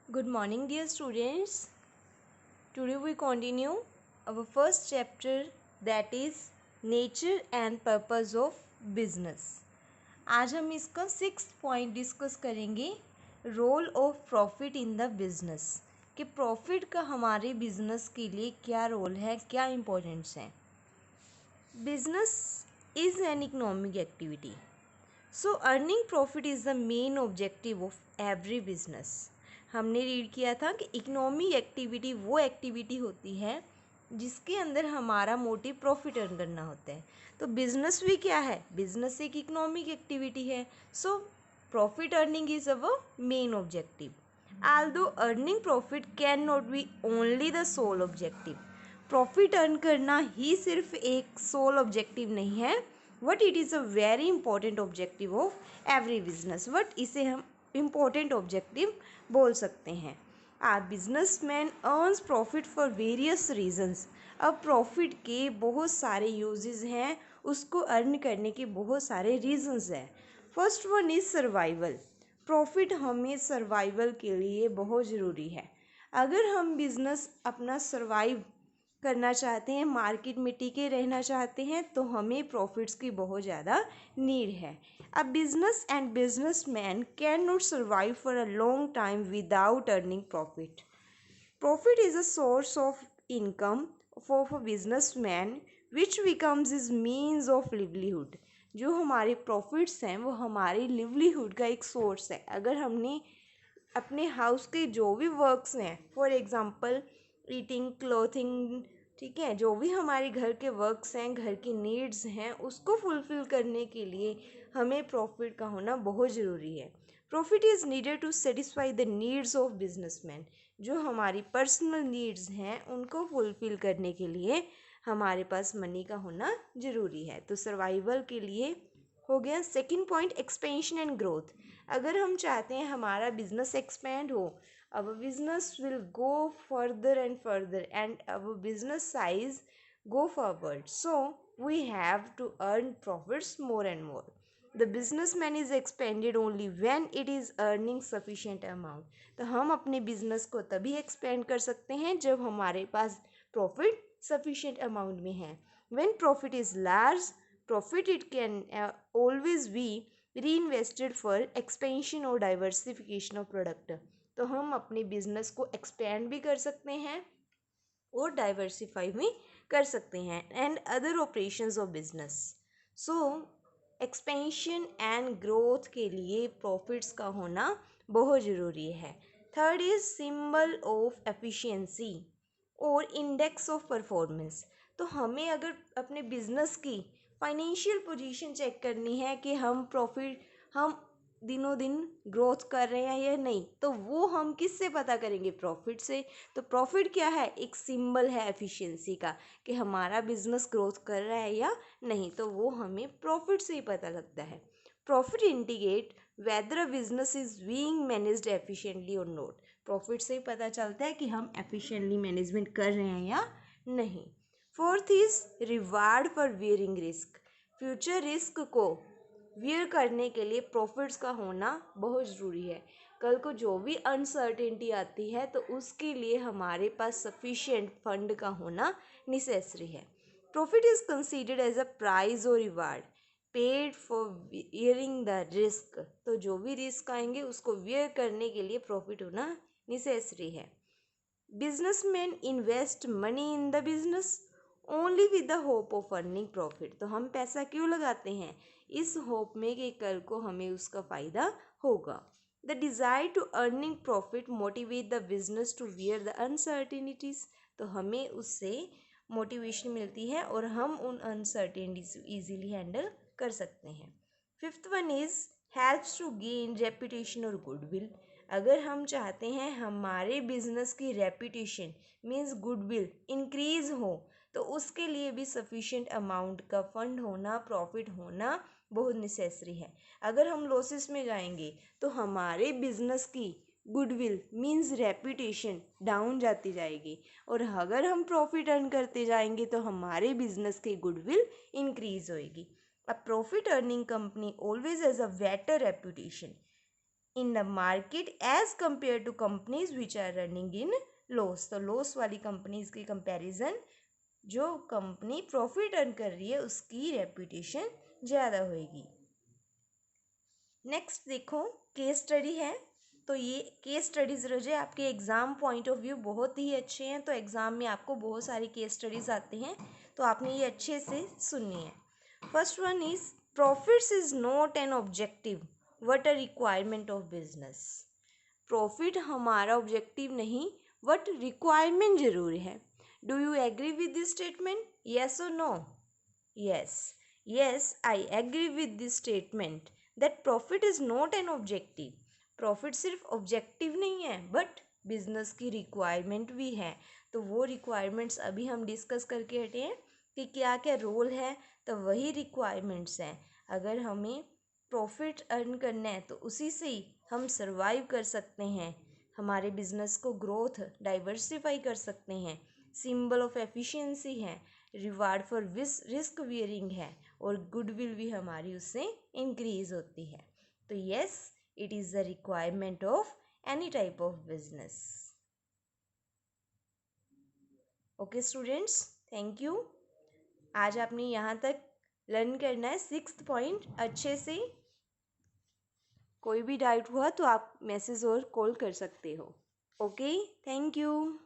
Good morning, dear students. Today we continue our first chapter, that is nature and purpose of business. आज हम इसका 6th point discuss करेंगे, role of profit in the business, कि profit का हमारे business के लिए क्या रोल है, क्या इम्पोर्टेंस है. Business is an economic activity, so earning profit is the main objective of every business. हमने रीड किया था कि इकोनॉमिक एक्टिविटी वो एक्टिविटी होती है जिसके अंदर हमारा मोटिव प्रॉफिट अर्न करना होता है. तो बिजनेस भी क्या है? बिजनेस एक इकोनॉमिक एक्टिविटी है. So profit earning is our main objective. Although earning profit can not be only the sole objective. Profit earn करना ही सिर्फ एक सोल ऑब्जेक्टिव नहीं है, but it is a very important objective of every business. But इसे हम important objective बोल सकते हैं. Our business man earns profit for various reasons. अब प्रॉफिट के बहुत सारे यूजेस हैं, उसको अर्न करने के बहुत सारे रीजन्स हैं. First one is survival. Profit हमें सर्वाइवल के लिए बहुत ज़रूरी है. अगर हम बिज़नेस अपना सर्वाइव करना चाहते हैं, मार्केट में टिके रहना चाहते हैं, तो हमें प्रॉफिट्स की बहुत ज़्यादा नीड है. A business and business man can not survive for a long time without earning profit. Profit is a source of income for a businessman which becomes his means of livelihood. जो हमारे profits हैं वो हमारे livelihood का एक source है. अगर हमने अपने हाउस के जो भी वर्क्स हैं, फॉर एग्ज़ाम्पल ईटिंग, क्लोथिंग, ठीक है, जो भी हमारे घर के वर्क्स हैं, घर की नीड्स हैं, उसको फुलफ़िल करने के लिए हमें प्रॉफिट का होना बहुत ज़रूरी है. Profit is needed to satisfy the needs of businessman. जो हमारी पर्सनल नीड्स हैं उनको फुलफ़िल करने के लिए हमारे पास मनी का होना ज़रूरी है. तो सर्वाइवल के लिए हो गया. Second point, expansion and growth. अगर हम चाहते हैं हमारा बिजनेस एक्सपेंड हो, our business will go further and further and our business size go forward, so we have to earn profits more and more. The businessman is expanded only when it is earning sufficient amount. तो हम अपने business को तभी expand कर सकते हैं जब हमारे पास प्रॉफिट सफिशिएंट अमाउंट में है. when profit is large, profit it can always be reinvested for expansion or diversification of product. तो हम अपने बिजनेस को एक्सपेंड भी कर सकते हैं और डाइवर्सिफाई भी कर सकते हैं. And other operations of business. So expansion and growth के लिए प्रॉफिट्स का होना बहुत ज़रूरी है. Third is symbol of efficiency और इंडेक्स ऑफ परफॉर्मेंस. तो हमें अगर अपने बिजनेस की फाइनेंशियल पोजीशन चेक करनी है कि हम दिनों दिन ग्रोथ कर रहे हैं या नहीं, तो वो हम किससे पता करेंगे? प्रॉफिट से. तो प्रॉफिट क्या है? एक सिंबल है एफिशिएंसी का, कि हमारा बिजनेस ग्रोथ कर रहा है या नहीं, तो वो हमें प्रॉफिट से ही पता लगता है. Profit indicate weather a business is being managed efficiently और नॉट. प्रॉफिट से ही पता चलता है कि हम एफिशिएंटली मैनेजमेंट कर रहे हैं या नहीं. Fourth is reward for wearing risk. Future risk को वियर करने के लिए प्रॉफिट्स का होना बहुत ज़रूरी है. कल को जो भी अनसर्टेनिटी आती है तो उसके लिए हमारे पास सफिशिएंट फंड का होना नेसेसरी है. Profit is considered as a prize और reward paid for bearing the risk. तो जो भी रिस्क आएंगे उसको वियर करने के लिए प्रॉफिट होना नेसेसरी है. Businessman invest money in the business only with the hope of earning profit. तो हम पैसा क्यों लगाते हैं? इस होप में कि कल को हमें उसका फ़ायदा होगा. The desire to earning profit motivate the business to wear the uncertainties. तो हमें उससे मोटिवेशन मिलती है और हम उन अनसर्टेनिटीज ईजीली हैंडल कर सकते हैं. Fifth one is helps to gain reputation और गुडविल. अगर हम चाहते हैं हमारे बिजनेस की रेपुटेशन मीन्स गुडविल इंक्रीज़ हो, तो उसके लिए भी सफिशिएंट अमाउंट का फंड होना, प्रॉफिट होना बहुत नेसेसरी है. अगर हम लॉसेस में जाएंगे तो हमारे बिजनेस की गुडविल मीन्स रेपुटेशन डाउन जाती जाएगी, और अगर हम प्रॉफिट अर्न करते जाएंगे तो हमारे बिजनेस की गुडविल इंक्रीज होएगी. A profit earning company always has a better reputation. In the market as compare to companies which are running in loss. तो लॉस वाली कंपनीज की कंपैरिजन जो कंपनी प्रॉफिट अर्न कर रही है उसकी रेपुटेशन ज़्यादा होएगी। नेक्स्ट देखो केस स्टडी है। तो ये केस स्टडीज़ रोजे आपके एग्ज़ाम पॉइंट ऑफ व्यू बहुत ही अच्छे हैं। तो एग्ज़ाम में आपको बहुत सारी केस स्टडीज़ आते हैं, तो आपने ये अच्छे से सुननी है। First one is profits is not an objective but a requirement of business. Profit हमारा ऑब्जेक्टिव नहीं बट रिक्वायरमेंट ज़रूर है। Do you agree with this statement? Yes और no? Yes, I agree with this statement that profit is not an objective. Profit सिर्फ objective नहीं है but business की requirement भी है। तो वो रिक्वायरमेंट्स अभी हम डिस्कस करके हटे हैं कि क्या क्या रोल है, तो वही रिक्वायरमेंट्स हैं। अगर हमें प्रॉफिट अर्न करना है तो उसी से ही हम सर्वाइव कर सकते हैं, हमारे बिजनेस को ग्रोथ डाइवर्सिफाई कर सकते हैं। सिंबल ऑफ एफिशिएंसी है, रिवार्ड फॉर रिस्क वियरिंग है, और गुडविल भी हमारी उससे इंक्रीज होती है। तो yes, it is the requirement of any type of business. Okay students, thank you. आज आपने यहाँ तक लर्न करना है 6th पॉइंट अच्छे से। कोई भी डाउट हुआ तो आप मैसेज और कॉल कर सकते हो। Okay, thank you.